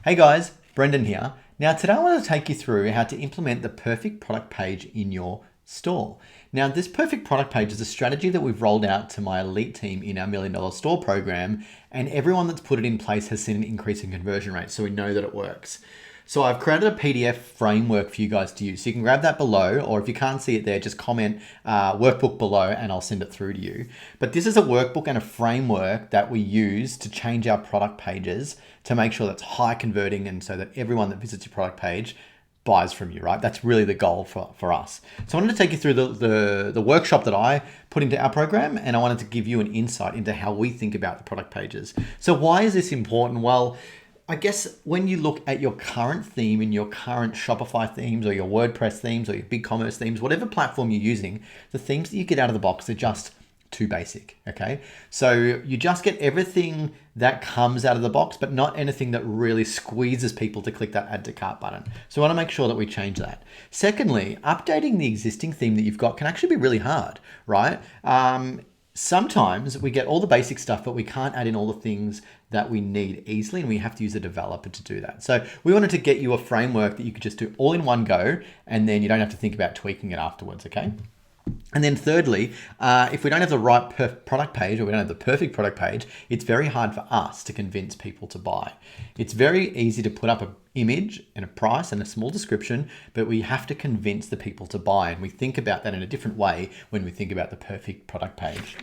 Hey guys, Brendan here. Now today I want to take you through how to implement the perfect product page in your store. Now this perfect product page is a strategy that we've rolled out to my elite team in our $1 Million Store program, and everyone that's put it in place has seen an increase in conversion rate, so we know that it works. So I've created a PDF framework for you guys to use. So you can grab that below, or if you can't see it there, just comment workbook below and I'll send it through to you. But this is a workbook and a framework that we use to change our product pages to make sure that's high converting and so that everyone that visits your product page buys from you, right? That's really the goal for us. So I wanted to take you through the workshop that I put into our program, and I wanted to give you an insight into how we think about the product pages. So why is this important? Well, I guess when you look at your current theme in your current Shopify themes or your WordPress themes or your BigCommerce themes, whatever platform you're using, the themes that you get out of the box are just too basic, okay? So you just get everything that comes out of the box, but not anything that really squeezes people to click that add to cart button. So we want to make sure that we change that. Secondly, updating the existing theme that you've got can actually be really hard, right? Sometimes we get all the basic stuff, but we can't add in all the things that we need easily, and we have to use a developer to do that. So we wanted to get you a framework that you could just do all in one go, and then you don't have to think about tweaking it afterwards, okay? And then thirdly, if we don't have the right product page or we don't have the perfect product page, it's very hard for us to convince people to buy. It's very easy to put up an image and a price and a small description, but we have to convince the people to buy. And we think about that in a different way when we think about the perfect product page.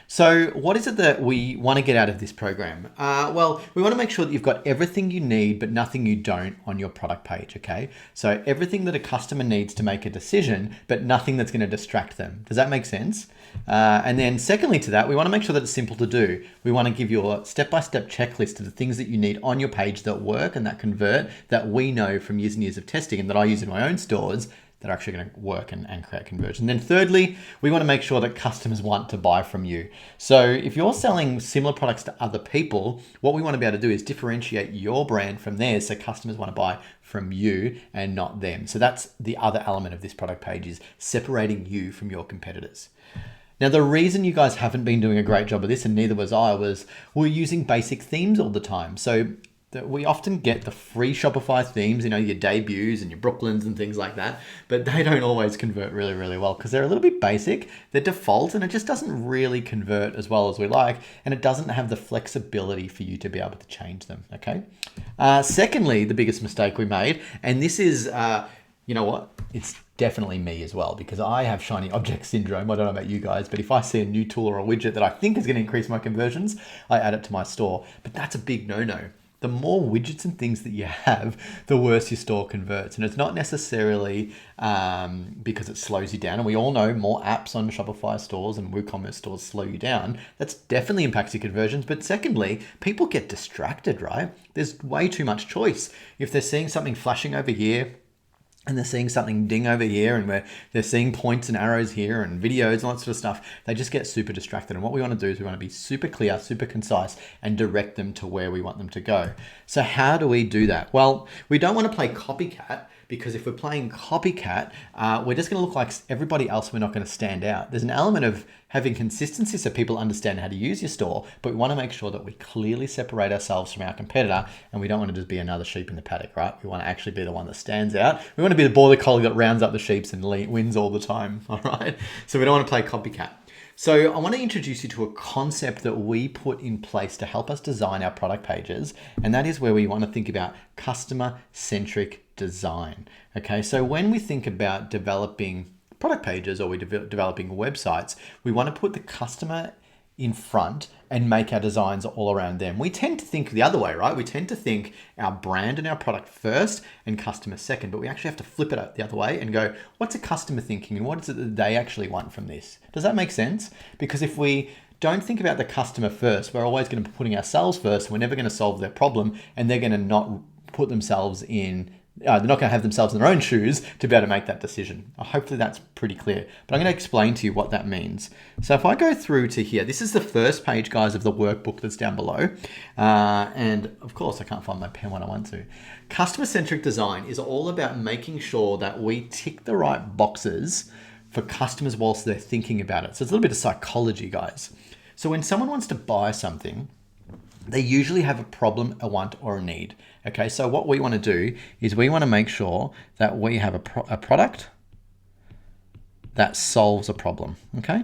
So what is it that we want to get out of this program? Well, we want to make sure that you've got everything you need, but nothing you don't on your product page, okay? So everything that a customer needs to make a decision, but nothing that's going to distract them. Does that make sense? And then secondly to that, we want to make sure that it's simple to do. We want to give you a step-by-step checklist of the things that you need on your page that work and that convert, that we know from years and years of testing and that I use in my own stores that are actually going to work and create conversion. And then thirdly, we want to make sure that customers want to buy from you. So if you're selling similar products to other people, what we want to be able to do is differentiate your brand from theirs so customers want to buy from you and not them. So that's the other element of this product page, is separating you from your competitors. Now, the reason you guys haven't been doing a great job of this, and neither was I, was we're using basic themes all the time. So we often get the free Shopify themes, you know, your debuts and your Brooklyns and things like that, but they don't always convert really, really well because they're a little bit basic. They're default and it just doesn't really convert as well as we like, and it doesn't have the flexibility for you to be able to change them, okay? Secondly, the biggest mistake we made, and this is, you know what? It's definitely me as well, because I have shiny object syndrome. I don't know about you guys, but if I see a new tool or a widget that I think is going to increase my conversions, I add it to my store. But that's a big no-no. The more widgets and things that you have, the worse your store converts. And it's not necessarily because it slows you down. And we all know more apps on Shopify stores and WooCommerce stores slow you down. That's definitely impacts your conversions. But secondly, people get distracted, right? There's way too much choice. If they're seeing something flashing over here, and they're seeing something ding over here, and where they're seeing points and arrows here and videos and all that sort of stuff, they just get super distracted. And what we want to do is we want to be super clear, super concise, and direct them to where we want them to go. So how do we do that? Well, we don't want to play copycat, because if we're playing copycat, we're just going to look like everybody else. We're not going to stand out. There's an element of having consistency so people understand how to use your store, but we want to make sure that we clearly separate ourselves from our competitor, and we don't want to just be another sheep in the paddock, right? We want to actually be the one that stands out. We want to be the border collie that rounds up the sheep and wins all the time, all right? So we don't want to play copycat. So I want to introduce you to a concept that we put in place to help us design our product pages, and that is where we want to think about customer-centric design. Okay, so when we think about developing product pages or we're developing websites, we want to put the customer in front and make our designs all around them. We tend to think the other way, right? We tend to think our brand and our product first and customer second, but we actually have to flip it the other way and go, what's a customer thinking and what is it that they actually want from this? Does that make sense? Because if we don't think about the customer first, we're always going to be putting ourselves first. We're never going to solve their problem, and they're going to not put themselves in they're not going to have themselves in their own shoes to be able to make that decision. Hopefully that's pretty clear, but I'm going to explain to you what that means. So if I go through to here, this is the first page, guys, of the workbook that's down below. And of course I can't find my pen when I want to. Customer-centric design is all about making sure that we tick the right boxes for customers whilst they're thinking about it. So it's a little bit of psychology, guys. So when someone wants to buy something, they usually have a problem, a want, or a need. Okay, so what we want to do is we want to make sure that we have a product that solves a problem, okay?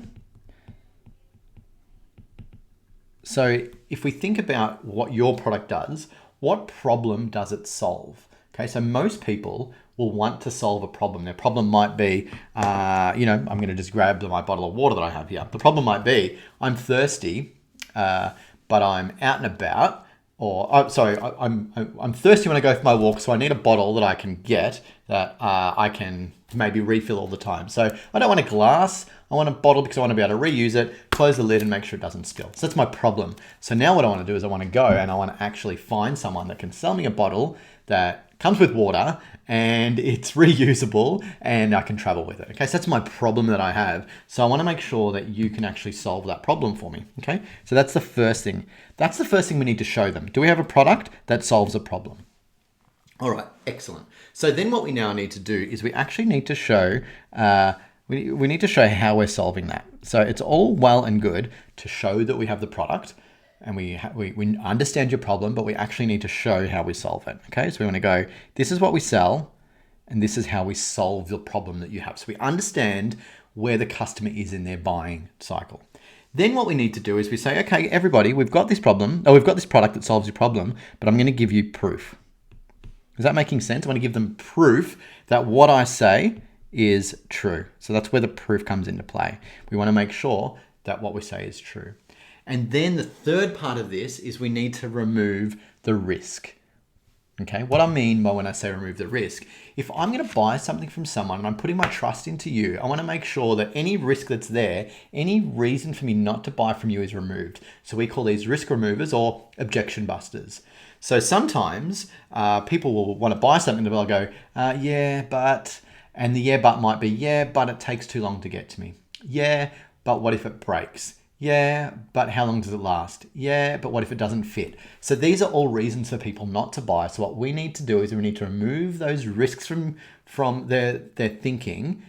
So if we think about what your product does, what problem does it solve? Okay, so most people will want to solve a problem. Their problem might be, I'm going to just grab my bottle of water that I have here. The problem might be, I'm thirsty, but I'm out and about, or I'm thirsty when I go for my walk, so I need a bottle that I can get that I can maybe refill all the time. So I don't want a glass, I want a bottle because I want to be able to reuse it, close the lid and make sure it doesn't spill. So that's my problem. So now what I want to do is I want to go and I want to actually find someone that can sell me a bottle that comes with water and it's reusable and I can travel with it. Okay, so that's my problem that I have. So I want to make sure that you can actually solve that problem for me. Okay, so that's the first thing. That's the first thing we need to show them. Do we have a product that solves a problem? All right, excellent. So then what we now need to do is we actually need to show, we need to show how we're solving that. So it's all well and good to show that we have the product and we understand your problem, but we actually need to show how we solve it. Okay, so we want to go, this is what we sell and this is how we solve the problem that you have. So we understand where the customer is in their buying cycle. Then what we need to do is we say, okay, everybody, we've got this problem, or we've got this product that solves your problem, but I'm going to give you proof. Is that making sense? I want to give them proof that what I say is true. So that's where the proof comes into play. We want to make sure that what we say is true. And then the third part of this is we need to remove the risk. Okay, what I mean by when I say remove the risk, if I'm going to buy something from someone and I'm putting my trust into you, I want to make sure that any risk that's there, any reason for me not to buy from you is removed. So we call these risk removers or objection busters. So sometimes people will want to buy something and they'll go, yeah, but, and the yeah, but might be, yeah, but it takes too long to get to me. Yeah, but what if it breaks? Yeah, but how long does it last? Yeah, but what if it doesn't fit? So these are all reasons for people not to buy. So what we need to do is we need to remove those risks from their thinking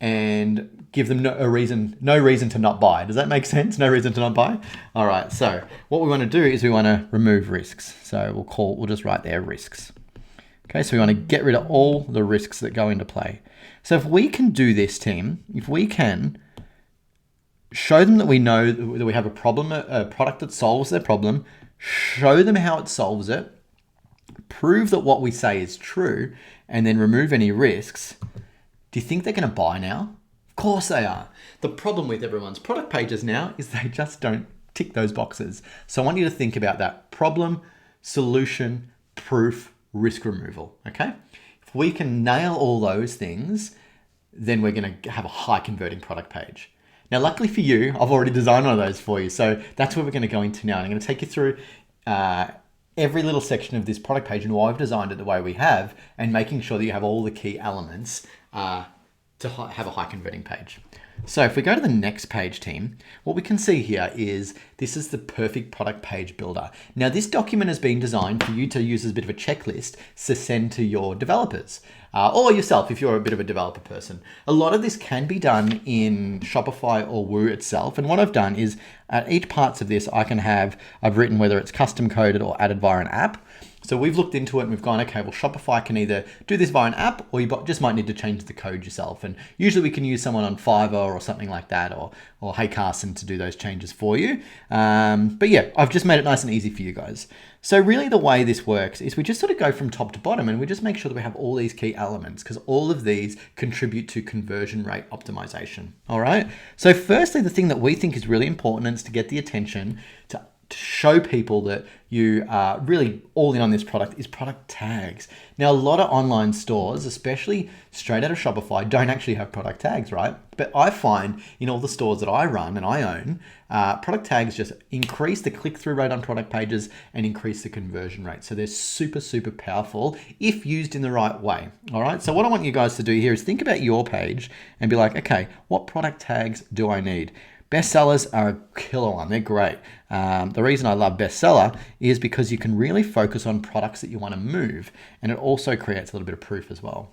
and give them no reason to not buy. Does that make sense? No reason to not buy? All right, so what we want to do is we want to remove risks. So we'll just write there risks. Okay, so we want to get rid of all the risks that go into play. So if we can do this, team, if we can show them that we know that we have a problem, a product that solves their problem, show them how it solves it, prove that what we say is true, and then remove any risks, do you think they're going to buy now? Of course they are. The problem with everyone's product pages now is they just don't tick those boxes. So I want you to think about that: problem, solution, proof, risk removal, okay? If we can nail all those things, then we're going to have a high converting product page. Now, luckily for you, I've already designed one of those for you. So that's where we're going to go into now. And I'm going to take you through every little section of this product page and why I've designed it the way we have, and making sure that you have all the key elements to have a high converting page. So if we go to the next page, team, what we can see here is this is the perfect product page builder. Now, this document has been designed for you to use as a bit of a checklist to send to your developers or yourself if you're a bit of a developer person. A lot of this can be done in Shopify or Woo itself. And what I've done is at each parts of this, I've written whether it's custom coded or added via an app. So we've looked into it and we've gone, okay, well, Shopify can either do this via an app or you just might need to change the code yourself. And usually we can use someone on Fiverr or something like that, or Hey Carson to do those changes for you. But yeah, I've just made it nice and easy for you guys. So really the way this works is we just sort of go from top to bottom and we just make sure that we have all these key elements, because all of these contribute to conversion rate optimization. All right. So firstly, the thing that we think is really important is to get the attention to show people that you are really all in on this product is product tags. Now, a lot of online stores, especially straight out of Shopify, don't actually have product tags, right? But I find in all the stores that I run and I own, product tags just increase the click-through rate on product pages and increase the conversion rate. So they're super, super powerful if used in the right way. All right. So what I want you guys to do here is think about your page and be like, okay, what product tags do I need? Bestsellers are a killer one. They're great. The reason I love bestseller is because you can really focus on products that you want to move, and it also creates a little bit of proof as well.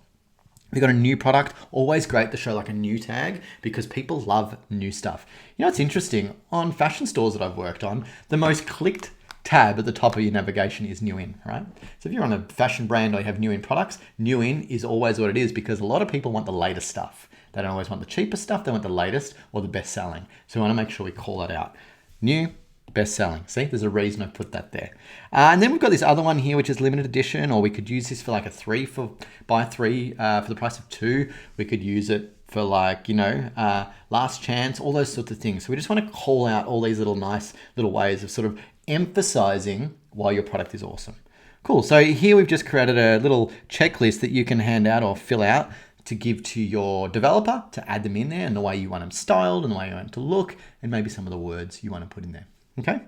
We've got a new product, always great to show like a new tag because people love new stuff. You know, it's interesting, on fashion stores that I've worked on, the most clicked tab at the top of your navigation is new in, right? So if you're on a fashion brand or you have new in products, new in is always what it is, because a lot of people want the latest stuff. They don't always want the cheapest stuff. They want the latest or the best selling. So we want to make sure we call that out. New, best selling. See, there's a reason I put that there. And then we've got this other one here, which is limited edition, or we could use this for like a buy three for the price of 2. We could use it for like, last chance, all those sorts of things. So we just want to call out all these little nice little ways of sort of emphasizing why your product is awesome. Cool. So here we've just created a little checklist that you can hand out or fill out to give to your developer to add them in there, and the way you want them styled and the way you want them to look, and maybe some of the words you want to put in there. Okay.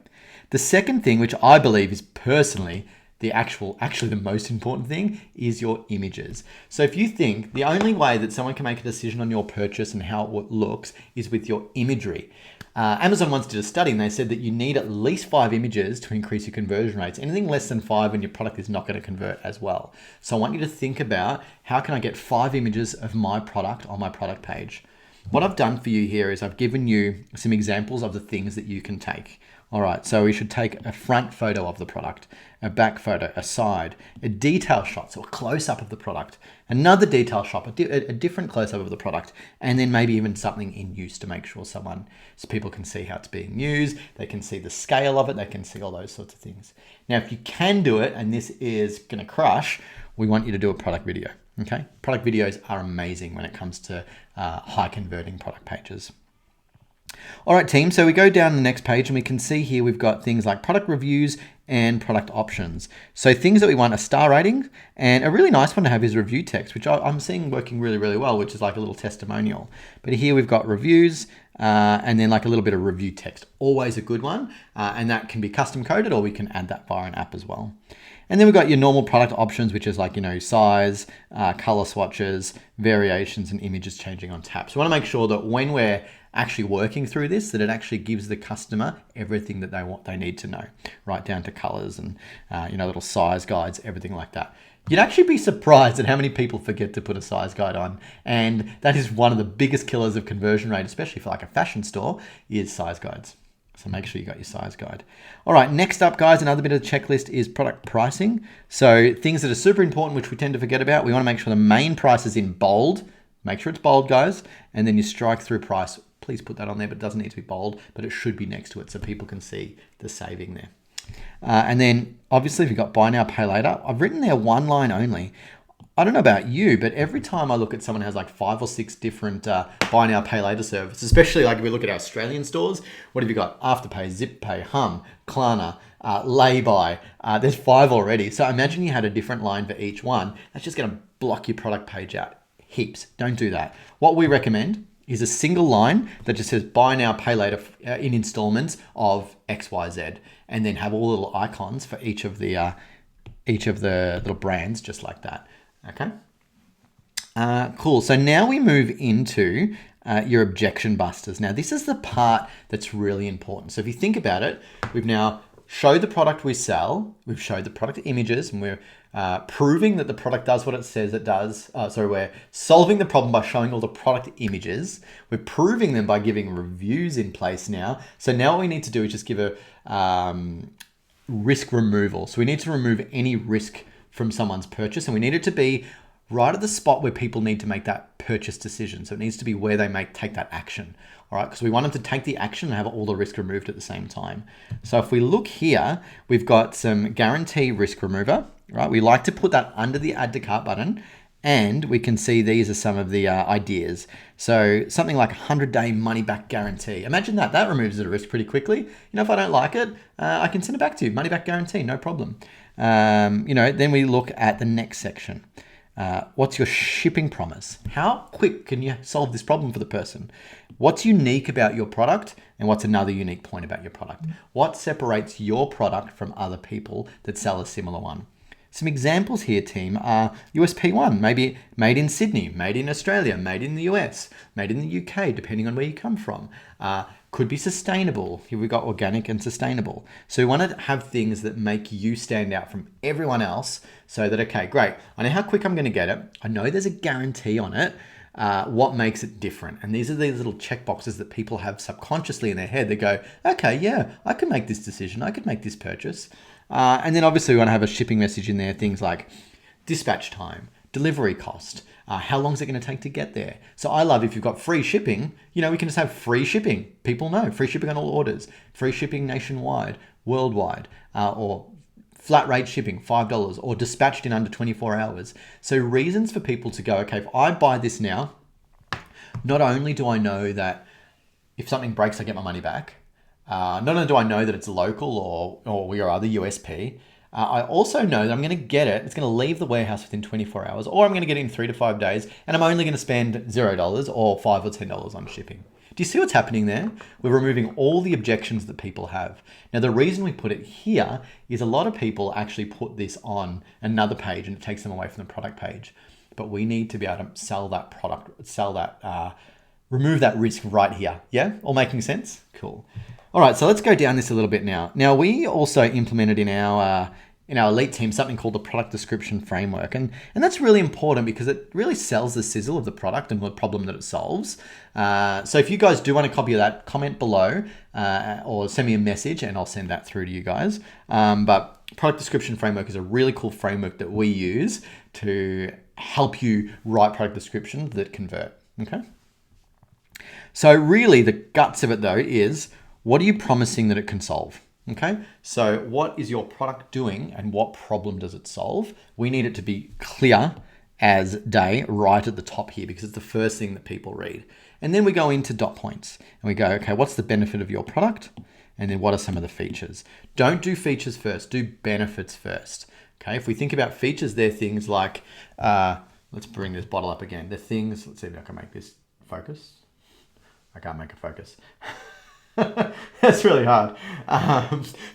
The second thing, which I believe is personally actually the most important thing, is your images. So if you think the only way that someone can make a decision on your purchase and how it looks is with your imagery. Amazon once did a study and they said that you need at least 5 images to increase your conversion rates. Anything less than 5 and your product is not going to convert as well. So I want you to think about, how can I get 5 images of my product on my product page? What I've done for you here is I've given you some examples of the things that you can take. All right, so we should take a front photo of the product, a back photo, a side, a detail shot, so a close-up of the product, another detail shot, a different close-up of the product, and then maybe even something in use to make sure so people can see how it's being used, they can see the scale of it, they can see all those sorts of things. Now, if you can do it, and this is gonna crush, we want you to do a product video, okay? Product videos are amazing when it comes to high-converting product pages. All right, team, so we go down the next page and we can see here we've got things like product reviews and product options. So things that we want are star ratings, and a really nice one to have is review text, which I'm seeing working really, really well, which is like a little testimonial. But here we've got reviews and then like a little bit of review text, always a good one. And that can be custom coded, or we can add that via an app as well. And then we've got your normal product options, which is like, size, color swatches, variations, and images changing on tap. So we want to make sure that when we're actually working through this, that it actually gives the customer everything that they need to know, right down to colors and little size guides, everything like that. You'd actually be surprised at how many people forget to put a size guide on, and that is one of the biggest killers of conversion rate, especially for like a fashion store, is size guides. So make sure you got your size guide. All right, next up, guys, another bit of the checklist is product pricing. So things that are super important, which we tend to forget about. We want to make sure the main price is in bold. Make sure it's bold, guys. And then your strike through price, please put that on there, but it doesn't need to be bold, but it should be next to it so people can see the saving there. And then obviously if you've got buy now, pay later, I've written there one line only. I don't know about you, but every time I look at someone who has like 5 or 6 different buy now, pay later services, especially like if we look at our Australian stores, what have you got? Afterpay, ZipPay, Hum, Klarna, Lay-Buy. There's 5 already. So imagine you had a different line for each one. That's just going to block your product page out heaps. Don't do that. What we recommend is a single line that just says buy now, pay later in installments of XYZ, and then have all the little icons for each of the little brands, just like that. Okay. Cool. So now we move into your objection busters. Now this is the part that's really important. So if you think about it, we've now showed the product we sell, we've showed the product images, and we're proving that the product does what it says it does. We're solving the problem by showing all the product images. We're proving them by giving reviews in place now. So now what we need to do is just give a risk removal. So we need to remove any risk from someone's purchase, and we need it to be right at the spot where people need to make that purchase decision. So it needs to be where they take that action. All right, because we want them to take the action and have all the risk removed at the same time. So if we look here, we've got some guarantee risk remover, right? We like to put that under the add to cart button, and we can see these are some of the ideas. So something like 100-day money back guarantee. Imagine that removes the risk pretty quickly. If I don't like it, I can send it back to you. Money back guarantee, no problem. Then we look at the next section. What's your shipping promise? How quick can you solve this problem for the person? What's unique about your product, and what's another unique point about your product? What separates your product from other people that sell a similar one? Some examples here, team, are USP 1, maybe made in Sydney, made in Australia, made in the US, made in the UK, depending on where you come from. Could be sustainable. Here we've got organic and sustainable. So we want to have things that make you stand out from everyone else, so that, okay, great, I know how quick I'm going to get it. I know there's a guarantee on it. what makes it different. And these are these little check boxes that people have subconsciously in their head. They go, okay, yeah, I can make this decision. I could make this purchase. And then obviously we want to have a shipping message in there. Things like dispatch time, delivery cost, how long is it going to take to get there? So I love if you've got free shipping, we can just have free shipping. People know free shipping on all orders, free shipping nationwide, worldwide, or flat rate shipping, $5, or dispatched in under 24 hours. So reasons for people to go, okay, if I buy this now, not only do I know that if something breaks, I get my money back. Not only do I know that it's local or your other USP, I also know that I'm going to get it. It's going to leave the warehouse within 24 hours, or I'm going to get it in 3 to 5 days, and I'm only going to spend $0 or $5 or $10 on shipping. Do you see what's happening there? We're removing all the objections that people have. Now, the reason we put it here is a lot of people actually put this on another page and it takes them away from the product page. But we need to be able to sell that product, remove that risk right here. Yeah? All making sense? Cool. All right, so let's go down this a little bit now. Now, we also implemented in our elite team something called the product description framework. And that's really important because it really sells the sizzle of the product and the problem that it solves. So if you guys do want a copy of that, comment below or send me a message and I'll send that through to you guys. But product description framework is a really cool framework that we use to help you write product descriptions that convert, okay? So really the guts of it though is, what are you promising that it can solve? Okay, so what is your product doing and what problem does it solve? We need it to be clear as day right at the top here because it's the first thing that people read. And then we go into dot points and we go, okay, what's the benefit of your product? And then what are some of the features? Don't do features first, do benefits first. Okay, if we think about features, they're things like, let's bring this bottle up again. They're things, let's see if I can make this focus. I can't make it focus. That's really hard.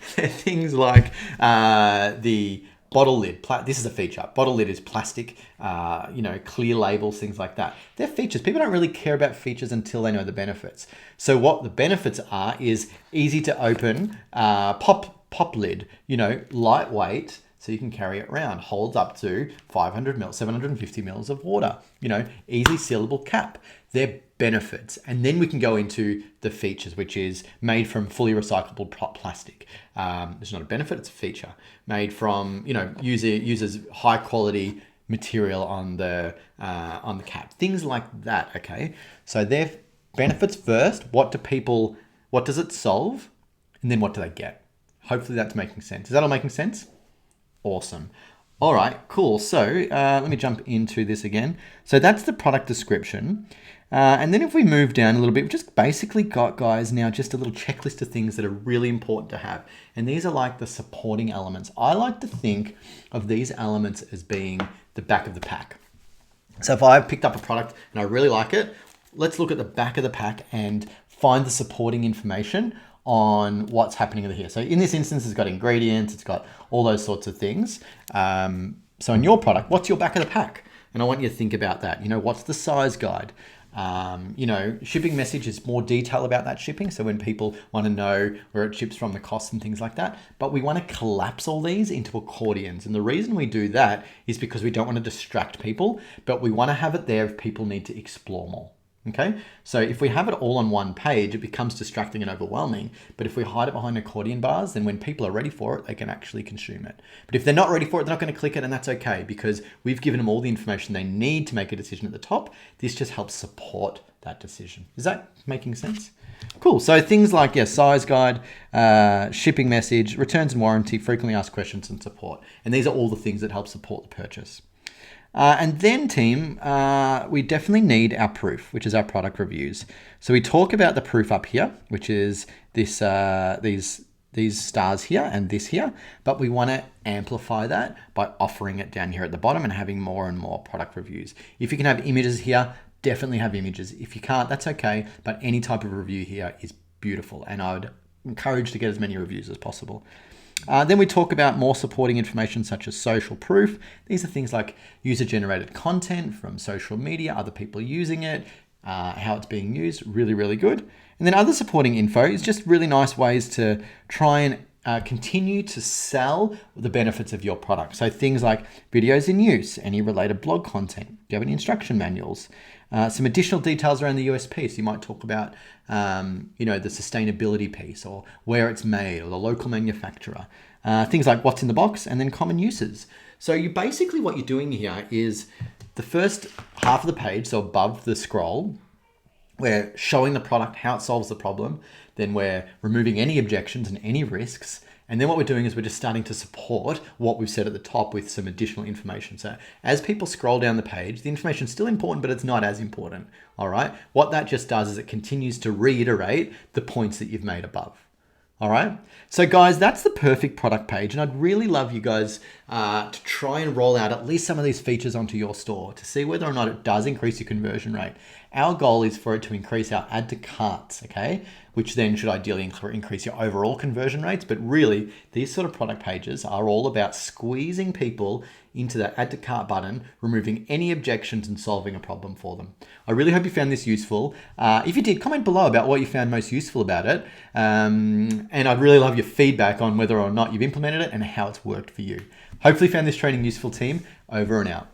Things like the bottle lid. This is a feature. Bottle lid is plastic, clear labels, things like that. They're features. People don't really care about features until they know the benefits. So what the benefits are is easy to open, pop lid, lightweight, so you can carry it around, holds up to 500 mils, 750 mils of water, easy sealable cap. They're benefits. And then we can go into the features, which is made from fully recyclable plastic. It's not a benefit, it's a feature. Made from, uses high quality material on the cap. Things like that, okay? So they're benefits first. What does it solve? And then what do they get? Hopefully that's making sense. Is that all making sense? Awesome. All right, cool. So let me jump into this again. So that's the product description. And then if we move down a little bit, we've just basically got, guys, now just a little checklist of things that are really important to have. And these are like the supporting elements. I like to think of these elements as being the back of the pack. So if I picked up a product and I really like it, let's look at the back of the pack and find the supporting information on what's happening over here. So in this instance, it's got ingredients, it's got all those sorts of things. So in your product, what's your back of the pack? And I want you to think about that. What's the size guide? Shipping message is more detail about that shipping. So when people want to know where it ships from, the costs and things like that, but we want to collapse all these into accordions. And the reason we do that is because we don't want to distract people, but we want to have it there if people need to explore more. Okay, so if we have it all on one page, it becomes distracting and overwhelming. But if we hide it behind accordion bars, then when people are ready for it, they can actually consume it. But if they're not ready for it, they're not going to click it, and that's okay because we've given them all the information they need to make a decision at the top. This just helps support that decision. Is that making sense? Cool. So things like, size guide, shipping message, returns and warranty, frequently asked questions, and support. And these are all the things that help support the purchase. And then team, we definitely need our proof, which is our product reviews. So we talk about the proof up here, which is this, these stars here and this here, but we want to amplify that by offering it down here at the bottom and having more and more product reviews. If you can have images here, definitely have images. If you can't, that's okay. But any type of review here is beautiful. And I would encourage to get as many reviews as possible. Then we talk about more supporting information such as social proof. These are things like user-generated content from social media, other people using it, how it's being used, really, really good. And then other supporting info is just really nice ways to try and continue to sell the benefits of your product. So things like videos in use, any related blog content, do you have any instruction manuals, some additional details around the USP. So you might talk about, the sustainability piece, or where it's made, or the local manufacturer, things like what's in the box, and then common uses. So what you're doing here is the first half of the page, so above the scroll, we're showing the product, how it solves the problem. Then we're removing any objections and any risks. And then what we're doing is we're just starting to support what we've said at the top with some additional information. So as people scroll down the page, the information is still important, but it's not as important. All right. What that just does is it continues to reiterate the points that you've made above. All right. So guys, that's the perfect product page. And I'd really love you guys to try and roll out at least some of these features onto your store to see whether or not it does increase your conversion rate. Our goal is for it to increase our add to carts, okay? Which then should ideally increase your overall conversion rates. But really, these sort of product pages are all about squeezing people into that add to cart button, removing any objections and solving a problem for them. I really hope you found this useful. If you did, comment below about what you found most useful about it. And I'd really love your feedback on whether or not you've implemented it and how it's worked for you. Hopefully you found this training useful, team. Over and out.